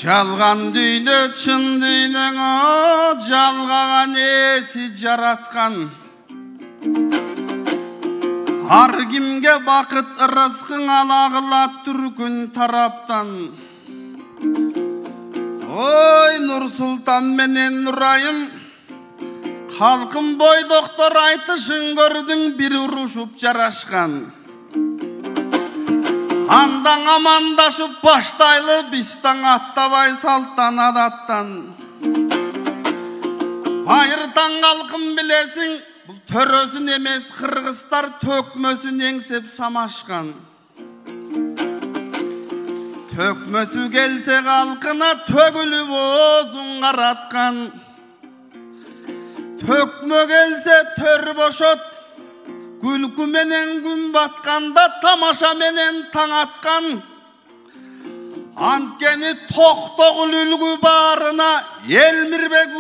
Жалған дүйнө чын дүйнөңө жалгаган эси жараткан. Ар кимге бакыт ырыскың алагылат түркүн тараптан. Ой Нурсултан менен Нурайым, халкым бойдоктор айтышын көрдүң бир урушуп жарашкан. Андан амандашып баштайлы бистан аттабай салттан адаттан. Байыртан калкым билесиң, бул төрөсүн эмес кыргыздар төкмөсүн эңсеп самашкан. Төкмөсү келсе калкына төгүлүп оозун караткан. Төкмө келсе төр бошот, күлкү менен күн батканда тамаша менен таң аткан. Анткени токтогул үлгү баарына, Элмирбек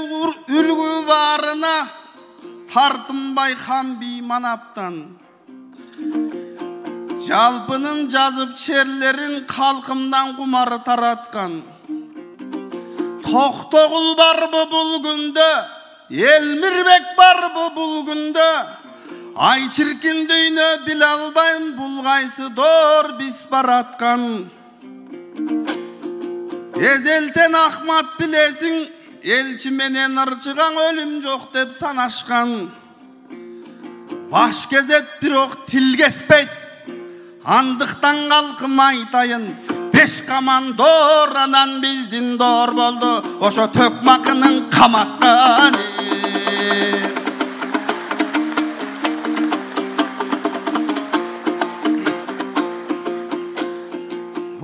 үлгү баарына, тартынбай хан бий манаптан. Жалпынын жазып черлерин калкымдан кумары тараткан. Токтогул барбы бул күндө, Элмирбек барбы бул күндө? Ай чиркин дүйнө биле албайм, бул кайсы доор биз бараткан. Эзелтен Ахмат билесиң, элчи менен ырчыган өлүм жок деп санашкан. Баш кезет бирок тил кеспейт, андыктан калкым айтайын, 5 командор анан биздин доор болду, ошо Төкмакынын каматканы.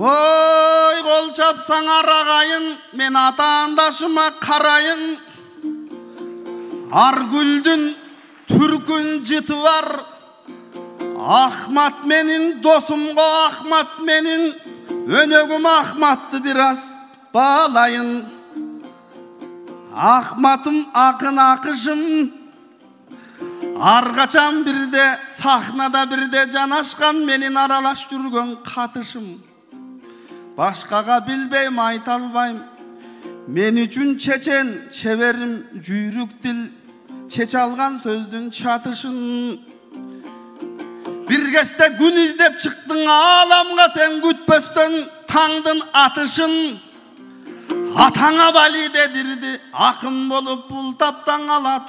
Ой кол чапсаң арагайын, мен атаандашыма карайын. Ар гүлдүн түркүн жыты бар, Ахмат менин досумго Ахмат менин өнөгүм Ахматты бир аз баалайын. Ахматым акын акышым, ар качан бирде сахнада бирде жанашкан, менин аралаш жүргөн катышым. Башкага билбейм, айта албайм. Мен үчүн чечен, чеберим жүйрүк тил, чече алган сөздүн чатышын. Бир кезде күн издеп чыктың ааламга, сен күтпөстөн таңдын атышын. Атаңа бали дедирди, акын болуп бул таптан ала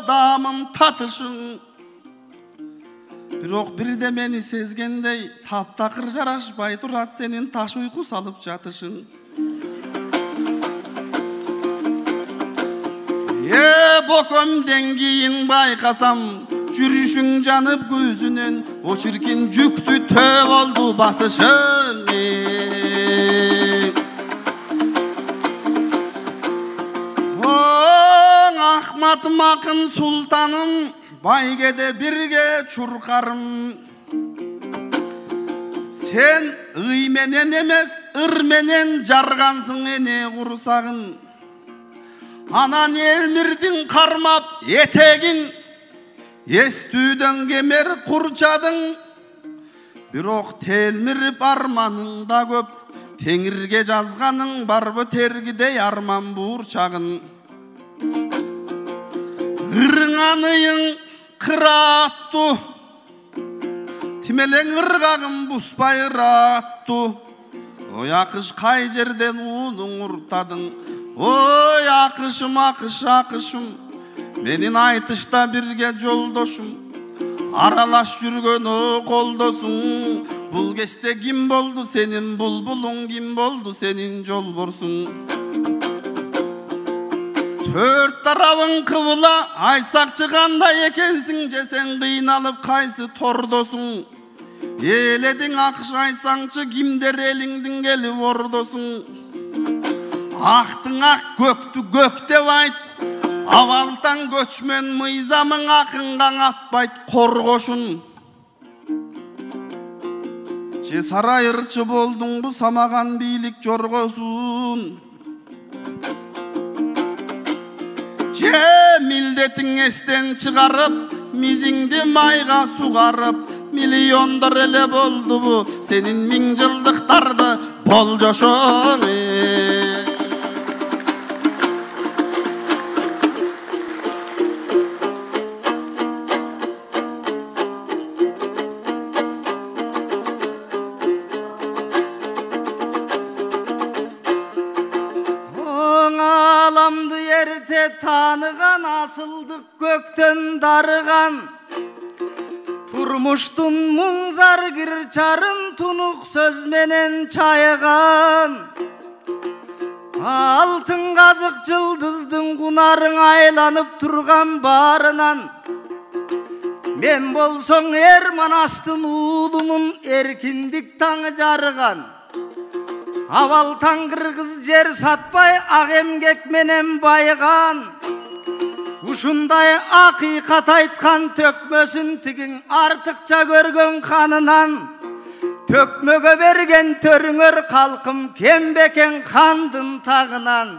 дамым татышын. Бирок бирде мени сезгендей, таптакыр жарашпай турат сенин таш уйку салып жатышың. Бокомден кийин байкасам, жүрүшүң жанып көзүнөн, о чиркин жүктү төө болду басышың. Ахматым акын султаным, байгеде бирге чуркарым. Сен ый менен эмес, ыр менен жаргансың эне курсагын. Анан Элмирдин кармап этегин, эстүүдөн кемер курчадың. Бирок телмирип арманың да көп, теңирге жазганың барбы тергидей арман буурчагын. Ырыңаныйың кыратту, тимелең ыргагын буспай ыратту. Ой акыш кай жерден уулуң уртадың. Ой акышым, акыш акышым, менин айтышта бирге жолдошум. Аралаш жүргөн колдосуң. Бул кезде ким болду сенин булбулуң, ким болду сенин жолборсуң. Төрт тарабың кыбыла, айсак чыгандай экенсиң, же сен кыйналып кайсы тордосуң. Эледиң акыш айсаңчы, кимдер элиңдин келип ордосуң. Актың ак, көктү көк деп айт, абалтан көчмөн мыйзамың акынгаң атпайт коргошун. Же сарай ырчы болдуңбу, самаган бийлик жоргосун. Же милдетиң эстен чыгарып, мизиңди майга сугарып, миллиондор эле болду бу сенин 1000 жылдыктарды болжошоң. ерте таныған, асылдық көктен дарыған. Turmuştun мұңзар кірчарын, тұнық сөзменен чайыған. Алтын қазық жылдыздың құнарың айланып тұрған барынан. Мен болсоң Манастың ұлымын, еркіндік таңы жарыған. Авал таң қырғыз жер сатпай, ағемгек менен байыған. Ушундай ақиқат айтқан, төкмөсін тігін артықша көрген қанынан. Төкмөге берген төріңір қалқым, кембекен қандың тағынан.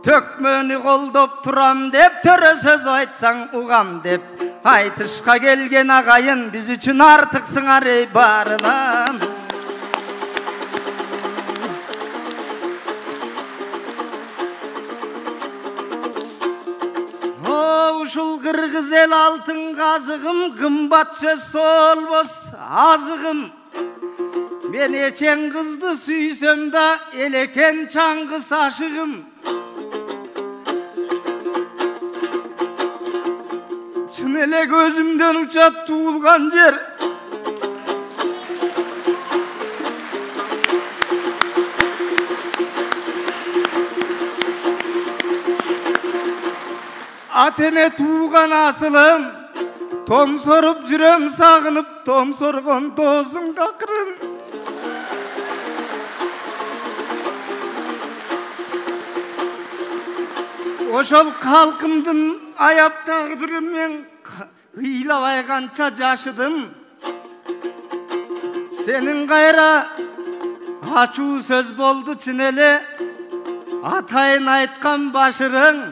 Төкмөні қолдоп тұрам деп, төрі сөз айтсаң ұғам деп. Айтышқа келген ағайын, біз үшін артықсыңар ей барынан. Ушул қырғыз ел алтын қазығым, қымбат сөз солбос азығым. Мен ечен қызды сүйсем да, елекен чаңғыс ашығым. Шын еле көзімден ұчат туылған жер. Атене туған асылым, томсорып жүрем сағынып, томсорған досың тақырын. Ошол қалқымдың аяп тағдырым мен ұйлабай қанша жашыдым. Сенің қайра ачу сөз болды чынеле, атайын айтқан башырың.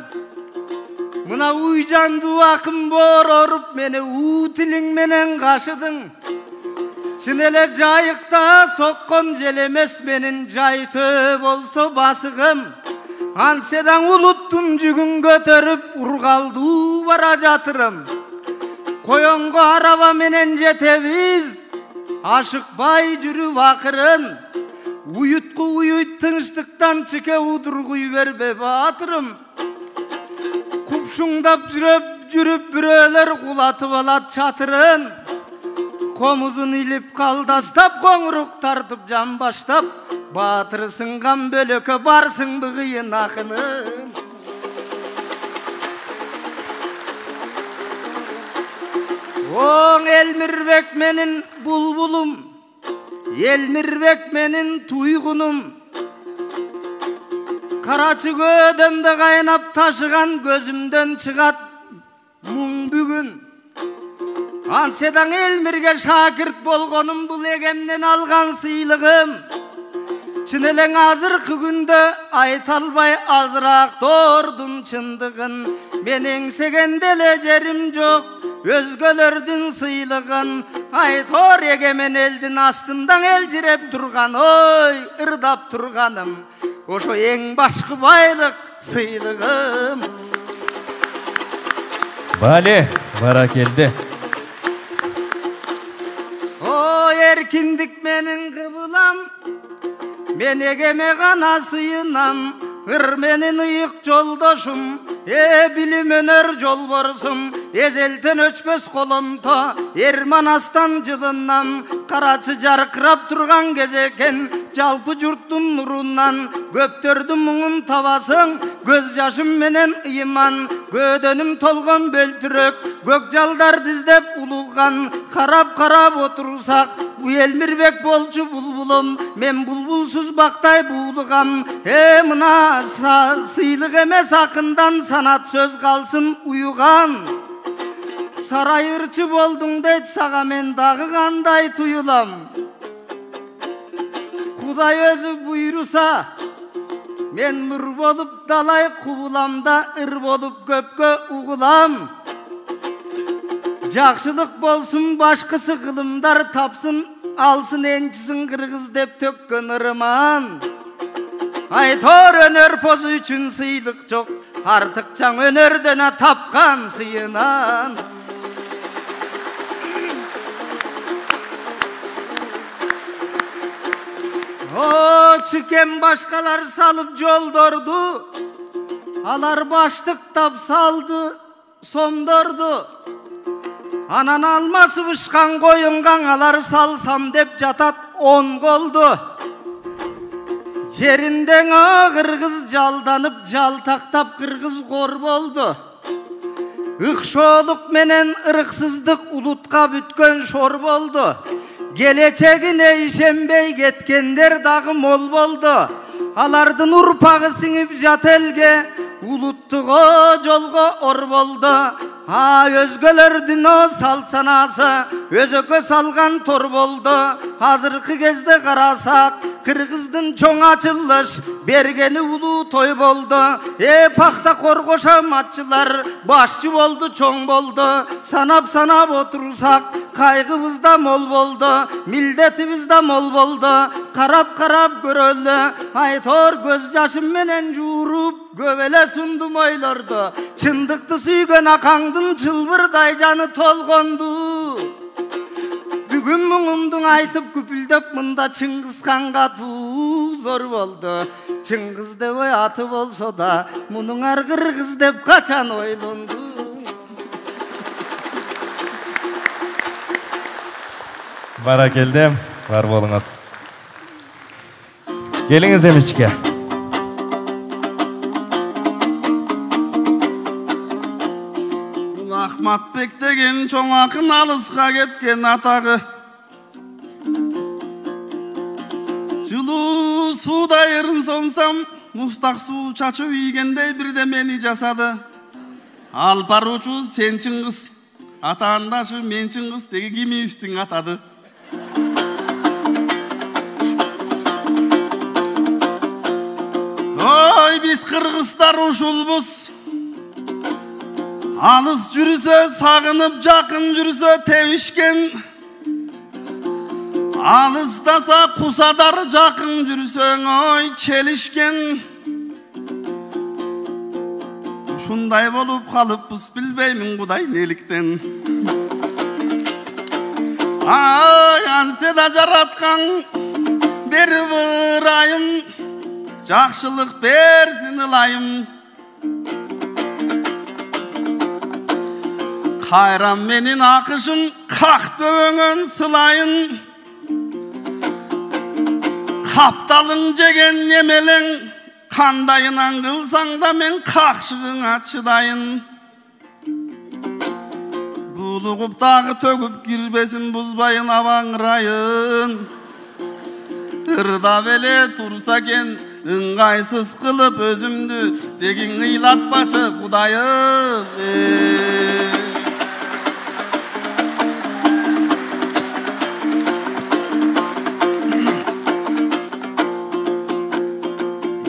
Мына уйжанды ақым бор орып, мені утилің менен қашыдың. Чынеле жайықта соққон желемес, менің жайты болса басығым. Анседан ұлыттың жүгін көтеріп, ұрғалды бара жатырым. Қойонға араба менен жетебіз, ашықпай жүріп ақырын. Уютқы уют тыныштықтан чеке удырғый бербе батырым. Kupşundap жүріп бүрелер құлатып алат чатырын. Комузын иліп қалдастап, қоңырық тартып жан баштап, батыры сынған бөлөкө барсың бұғыйын ақының. Оң Элмирбек менің бұлбұлым, Элмирбек менің туйғыным. Қарачы көдімді қайнап ташыған, көзімден шығат мұң бүгін. Анседан Элмирге шакірт болғаным, бұл егемнен алған сыйлығым. Чынелең азыр күгінді айталбай азырақ тордым чындығын. Мен еңсегенделе жерім жоқ, өзгөлердің сыйлығын. Айтор егемен елдің астындан ел jirep тұрған, ой, ырдап тұрғаным. Ошо ең башқы байлық сыйлығым. Бале, бара келді. О, еркіндік менің қыбылам, мен егеме ғана сыйынам. Ыр менің ұйық жолдошым, білім өнер жол борсым. Езелтен өчпес қолымта, Манастан жылынам. Қарачы жарқырап тұрған кезекен, жалпы жұрттың нұрынан. Көптердің мұңын табасың, көз жашым менен ұйыман. Көдөнім толған бөлтірек, көк жалдар діздеп ұлыған. Қарап отырсақ, bu Элмирбек болчу бұлбұлым. Мен бұлбұлсыз бақтай бұлығам. Мына сыйлық емес ақындан, санат сөз қалсын ұйыған. Сарайырчы болдың дейт, саға мен дағы қандай тұйылам. Құдай өзі бұйырса, мен нұр болып далай құбыламда, ыр болып көпке ұғылам. Жақшылық болсын, башқысы қылымдар тапсын, алсын енчісін қырғыз деп төккен ырыман. Айтор өнер позы үшін сыйлық жоқ, артық жаң өнерден тапқан сыйынан. О, чикен башқалар салып жолдорду, Alar başlıktap saldı, somdordu. Anan alması bışkan koyungan alar salsam dep jatat 10 goldu. Jerinden kırgız jaldanıp jaltaktap kırgız kor boldu. Ыкşoluk menen ırksızdık ulutqa bütkön şor boldu. Geleceğine işenbey ketkenler dağı mol boldu. Alardın urpağı singip jat elge, uluttuğa jolga or boldu. Ha özgölerdin o salsanası, özökö salgan tor boldu. Hazırkı kezde karasak, Kırgızdın çoğ açılış, bergeni ulu toy boldu. Pakta korgoşa matçılar, başçı boldu, çoğ boldu. Sanap oturursak, kaygımızda mol boldu. Milletimizde mol boldu. Karap göröldü. Aytor göz yaşım menen jurup, gövele sundum oylardı. Çındıktı süygen akandın çılbırday canı tolgondu. Bugün muңumdun aytıp küpüldöp mında Çыңгыз Xanга tuu zor boldu. Çыңгыз деп atı bolsa da munuңar Kırgız деп kaçan oylondu. Barakelde, var bolunuz. Geliniz Emişke. Ahmatbek degen çoң akın alısqa ketken atağı. Жылуу сууда айырын сонсам, мустак суу чачып ийгендей бирде мени жасады. Ал баруучу сен Чыңгыз, атаандашы мен Чыңгыз деги кимибиздин атады. Ой, биз кыргыздар ушулбуз. Alыс жүрүсө сагынып, жакын жүрүсө тебишкен. Алыстаса кусадар, жакын жүрсөң ой челишкен. Ушундай болуп калыппыз, билбеймин Кудай неликтен. Ай, ансе да жараткан бери бир айым, жакшылык берсин ылайым. Kayram menin akışım, kak dövöngön sılayın. Kaptalın jegen nemeleň, kandayınan kılsaň da men kakşıgıňa çıdayın. Bulugup dağı töküp girbesin, buzbayın avaňrayın. Irda bele tursa ken, ыңгайсыз kılıp özümdü, degin ıylatmaçı Kudayım.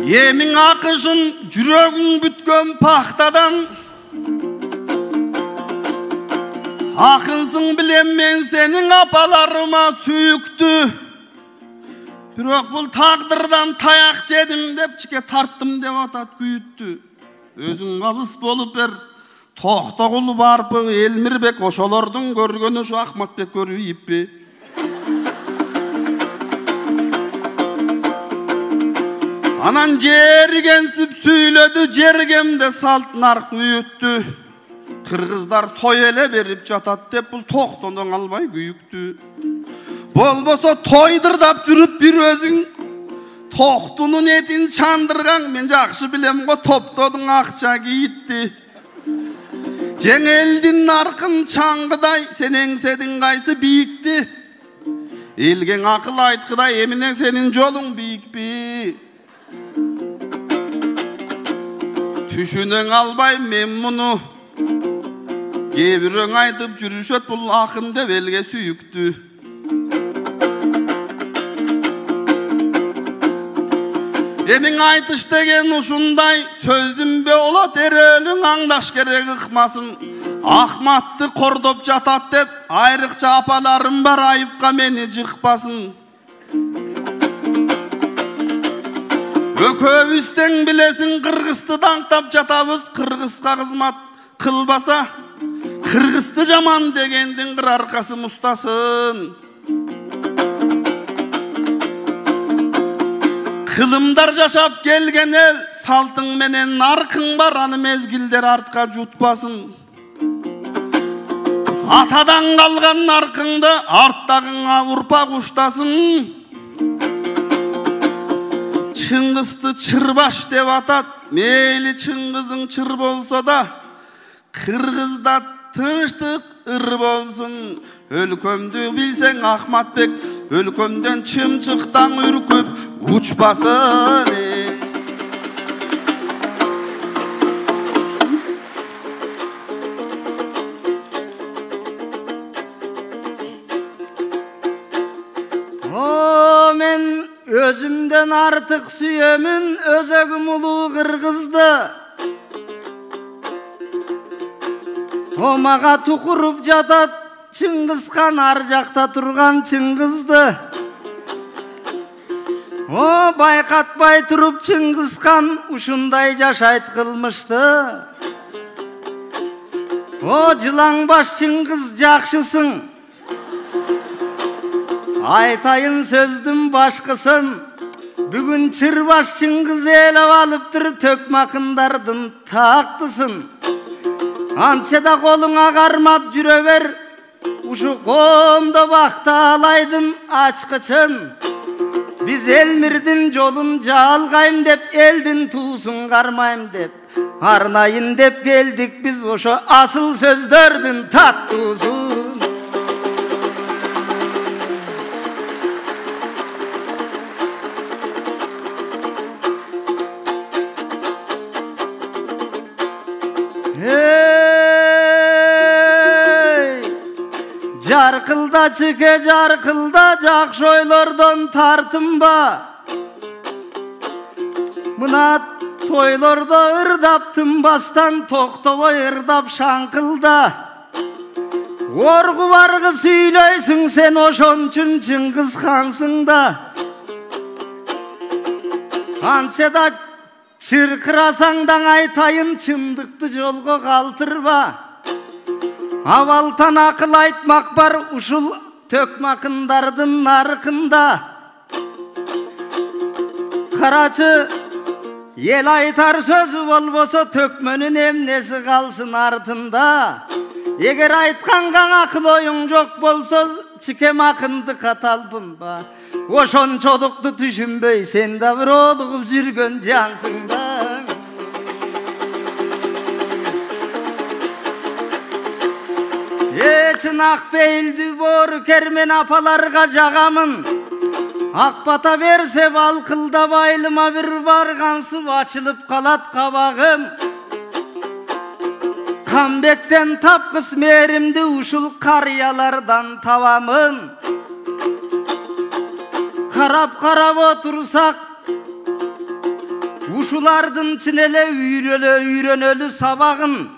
Yemin akışın, jürögüň bütkön paktadan. Akınsın bilen men senin apalarıma süyüktü. Bирок bul taqdırdan tayak jedim dep çike tarttım dep atat küyüttü. Özüň kalыс bolup ber, Toktogul barpı Elmirbek oşolordun görgönü şu Ahmatbek görüyippi. Anan jerigensip süylödü, jergemde salt nark üyüttü. Kırgızlar toy ele berip jatat dep bul toktondan albay küyüktü. Bolboso toydırdap jürüp bir özüň toktunun etin çandırgan, men jakşı bilem go toptodun akça giyitti. Jeňeldin narkın çangıday, sen eňsedin gaýsy biýikdi. Elgen akıl aytkyday, emine senin joluň biýikpi. Tüşünen albay men munu, gebiröň aytıp jürüşöt bul akın dep elge süýüktü. Emin aytış degen uşunday, sözdüm be ola derölüň aňdaş gerek ıkmasın. Ahmatty kordop jatat dep, ayrıkça apalarım bar ayıpka meni jykpasın. Ököbüsten bilesin Kırgızdy daňtap jatabız, Kırgızga kızmat kılbasa, Kırgızdy jaman degendin bir arkası mustasın. Kılımdar yaşap gelgen el, saltың менен наркың бар, аны мезгилдер артка жутпасын. Атадан қалған наркыңды арттағыңа урпак уштасын. Чыңгызды чырбаш деп атат, мейли чыңгызың чыр болса да, кыргызда тынчтык ыр болсун. Өлкөмдү билсең Ахматбек, өлкөмдөн чымчыктан үркүп учпасын. Мен özümden artık süyemün özegim ulu Kırgızdı. O maga tukurup jatat Çingizkan, arjakta turgan Çingizdi. O bayqatpay turup Çingizkan uşunday jaşayt kılmıştı. O jılaңbaş Çingiz jakşısın. Aytayın sözdüm başkısın. Bugün çırbaş Çingiz elep alıptır, tökmakındardın taktısın. Ançeda koluna karmap jüre ber, uşu komda bakta alaydın açkıçın. Biz elmirdin jolun jalgayım dep, eldin tuğsun karmayım dep, arnayın dep geldik biz, oşo asıl sözdördün tattusun. Jarkılda çıke jarkılda, jakşı oylardan tartınba. Mına toylarda ırdaptın bastan, toktoboy ırdap şankılda. Orgu vargı süylöysün sen, oşonçun Çıngiz Hansın da. Ançeda çırkırasandan aytayın, çındıkты jolgo kaltırba. Avaltan akıl aytmak var, uşul tökmakındardın narkında. Karaçı el aytar sözü bolbosa, tökmönün emnesi kalsın артында. Eger aytkangan akıl oyun jok bolsa, çikem akındı katalbın ba. Oşonçoluktu düşünböy, sen de bir olup жүрgön jansın da. Çınak beyildi boru kermen apalarga jagamın. Akbata verse balkılda baylıma bir bargansı, açılıp kalat kabağım. Kambekten tapkıs merimdi, uşul karyalardan tavamın. Karap karap otursak, uşulardın çinele üyrönölü sabağın.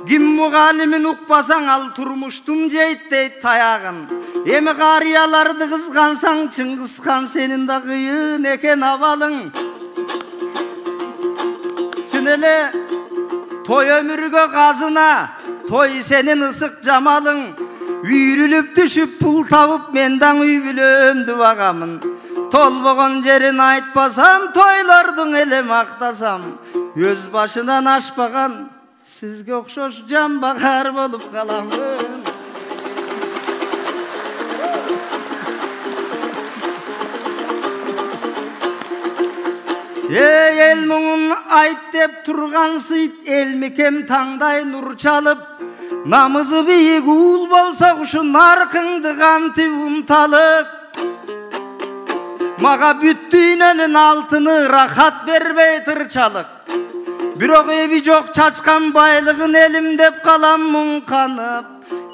Kim muğalimin ukpasan al turmuştum jeyt deyt tayağın. Emi kariyalardı kızgansan, Çıngiz Han senin de kıyın eken avalın. Çinele toy ömürgö gazına, toy senin ısık jamalın. Üyrülüp düşüp pul tavup menden üybülömdü bagamın. Tolbogon jerin aytpasam, toylardın ele maktasam, öz başından aşpagan sizge okşoş can bakar bolup kalamın. Ey el muğun ayt dep turgan sıyt, elmikem tangday nur çalıp, namızı biyik uğul bolsa uşu narkındı kanti untalık. Maga büttüğünün altını rahat berbey tırçalık. Birok evi jok çaçkan baylığın elim dep kalam munkanıp.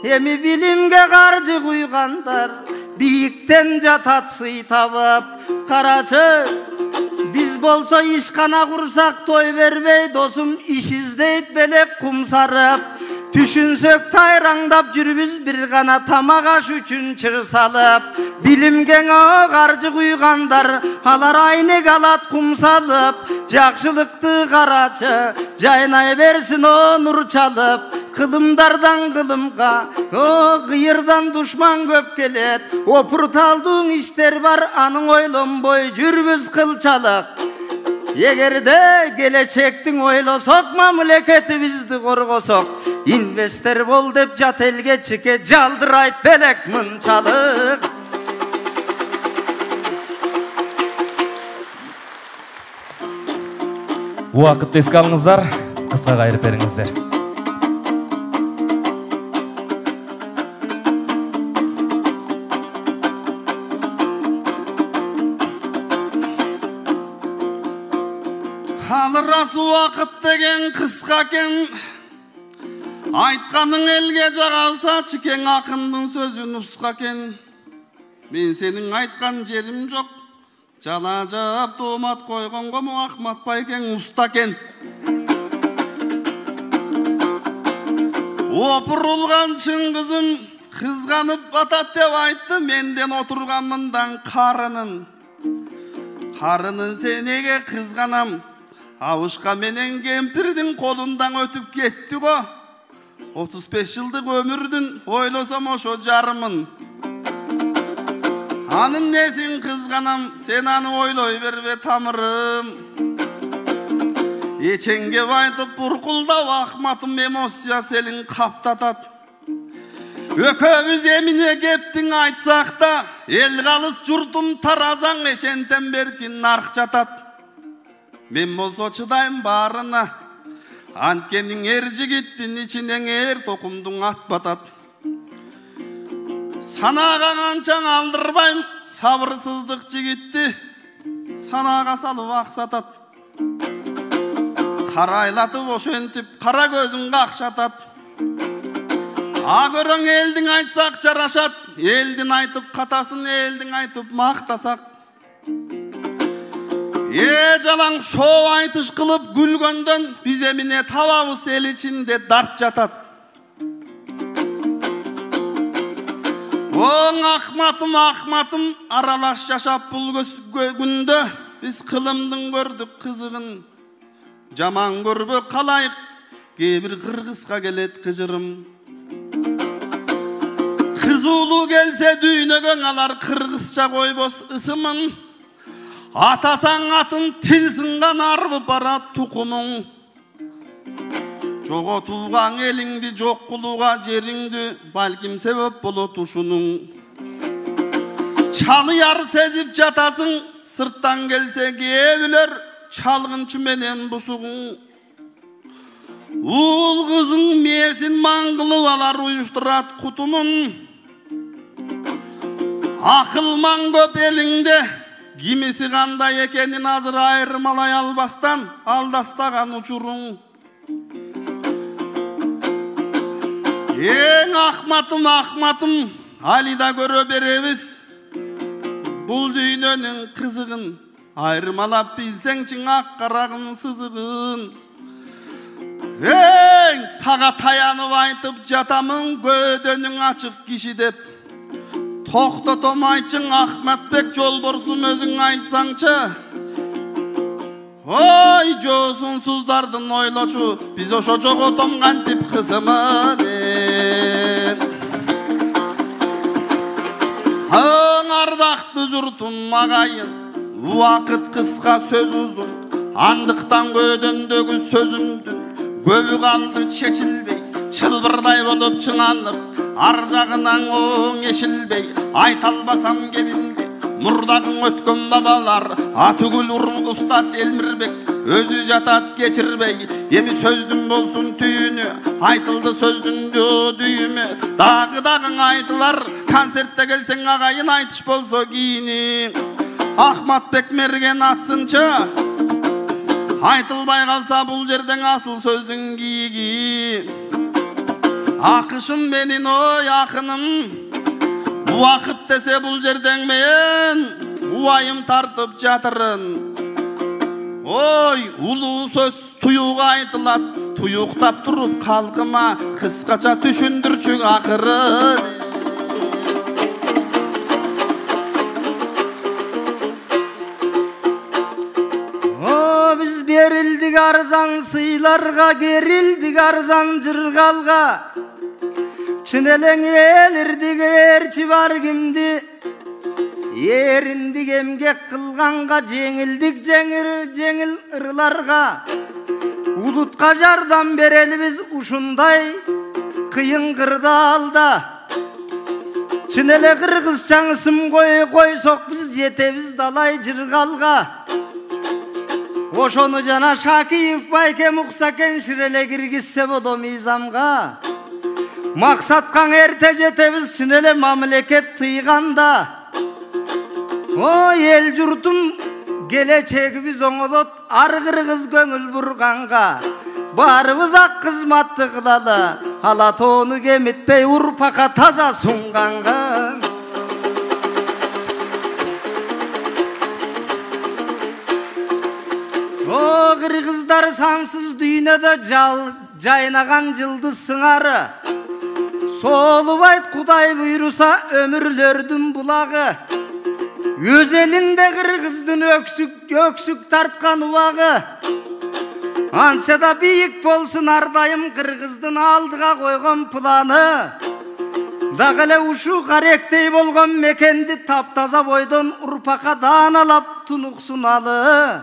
Emi bilimge karcı kuygandar, biyikten jatat sый tabıp. Karaçı biz bolsa işkana kursak, toy berbey dosum iş izdeyt belek kum sarıp. Düşünsök tayrangdap jürübüz, bir gana tamak aş üçün çır salıp. Bilimgen o karcı kuygandar, alar aynek alat kum salıp. Jakşılıktı karaçı jaynay bersin o nur çalıp. Kılımdardan kılımga, o kıyırdan düşman köp kelet. O purtaldığın işler var, anın oylum boy jürübüz kılçalık. Эгерде келечектин ойлосок, мамлекетибизди коргосок, инвестор бол деп жат элге чеке жалдырайт белек мынчалык. Убакытты эске алыңыздар, кыска кайрып бериңиздер. Рас уақыт деген қысқа кен, айтқаның елге жағалса чекең, ақындың сөзі нұсқа кен. Мен сенің айтқан жерім жоқ, жала жап домат қойған қому Ахмат Байкең ұста кен. Опырылған Шыңғызым қызғанып батат деп айтты, менден отырған мындан қарынын сенеге қызғанам. Авышқа менен кемпірдің қолындан өтіп кетті го. 35 жылдық өмірдің ойлосам ошо жарымын. Анын несін қызғанам, сен аны ойлой бербе тамырым. Еченге байтып бұрқылдау Ахматым эмоция селин қаптатат. Өкөбүз эмине кептің айтсақта, ел қалыс жұртым таразаң ечентен беркин нарық жатат. Мен болсо чыдайм барына, анткенин эр жигиттин ичинен эр токумдуң ат батат. Санага канчаң алдырбайм, сабырсыздык жигитти санага салып аксатат. Карайлатып ошентип кара көзүң какшатат. А көрөң элдин айтсак жарашат, элдин айтып катасын, элдин айтып мактасак. Жалаң шоу айтыш қылып күлгөндөн биз эмине табабыз, эл ичинде дарт жатат. Оң Ахматым аралаш жашап бул күндө биз кылымдын көрдүк кызыгын. Жаман көрбө калайык, кээ-бир кыргызга келет кыжырым. Кыз уулу келсе дүйнөгө алар кыргызча койбос ысымын. Атасаң атын тилсинған арбы барат тұқымың. Жоготууган элиңди, жок кылууга жериңди, балким себеп болот ушунуң. Чалыяр сезип жатасың, сырттан келсе кээ-билер чалгынчы менен бусугуң. Уул кызың мээсин маңгылып алар уюштурат кутумун. Акыл көп элиңде, кимиси кандай экенин азыр айырмалай албастан алдастаган учуруң. Эң Ахматым, алида көрө беребиз бул дүйнөнүн кызыгын. Айырмалап билсеңчи ак карагын сызыгын. Эң сага таянып айтып жатамын, көдөнүң ачык киши деп. Тоқтотом айтчың Ахматбек Жолборсун, өзүң айтсаңчы. Ой, жоосунсуздардын ойлочу, биз ошо жоготом кантип кызымын. Ардакты журтум агайын, убакыт кыска сөз узун. Андыктан көдөмдөгү сөзүмдүн көбү калды чечилбей, чылбырдай болуп чыңанып, ар жагынан оң эшилбей. Айта албасам кебимди, мурдагың өткөн бабалар. Атүгүл Урмустат Элмирбек өзү жатат кечирбей. Эми сөздүн болсун түйүнү, айтылды сөздүн дүйүмү. Дагы айтылар, концертте келсең агайын, айтыш болсо кийини. Ахматбек мерген атсынчы, айтылбай калса бул жерден асыл сөздүн кийиги. Акышым менин ой акыным, убакыт десе бул жерден мен убайым тартып жатырын. Ой, улуу сөз туюуга айтылат, туюктап туруп калкыма кыскача түшүндүрчү акырын. Biz berildik arzan sıylarga, gerildik arzan cırgalga. Çınelen elirdik erçi var kimdi, yerindik күндү эмгек кылганга, жеңилдик жеңил ырыларга. Улутка жардам берелибиз ушундай кыйын кырдаалда. Чын эле кыргызчаң ысым койсок биз жетебиз далай жыргалга. Ошону жана Шакиев байке муксакен ширеле киргизсе боло мыйзамга. Максаткаң эрте жетебиз чын эле мамлекет тыйганда. Ой эл журтум келечегибиз оңолот ар кыргыз көңүл бурганга. Барыбыз ак кызматты кылалы, ала тоону кемитпей урпакка таза сунганга. О кыргыздар сансыз дүйнөдө жайнаган жылдыз сыңары. Солубайт Кудай буйруса өмүрлөрдүн булагы. Өз элинде кыргыздын өксүк тарткан убагы. Анча да бийик болсун ар дайым кыргыздын алдыга койгон планы. Дагы эле ушу каректей болгон мекенди таптаза бойдон урпакка дааналап тунуксуналы.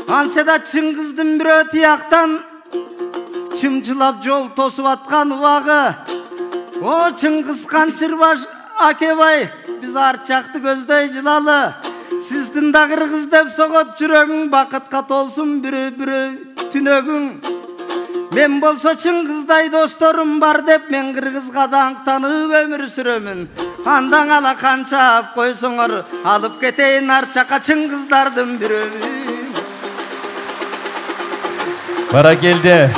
Анча да Чыңгыздын бирөө тияктан чымчылап жол тосуп аткан убагы. О Чыңгыз Канчырбаш Акебай, биз арчакты көздөй жылалы. Сиздин да кыргыз деп согот жүрөгүң, бакытка толсун бирөө түнөгүң. Мен болсо Чыңгыздай досторум бар деп, мен кыргызга даңктанып өмүр сүрөмүн. Андан ала канча койсоңор, алып кетейин арчакка Чыңгыздардын бирөө. Баракелде.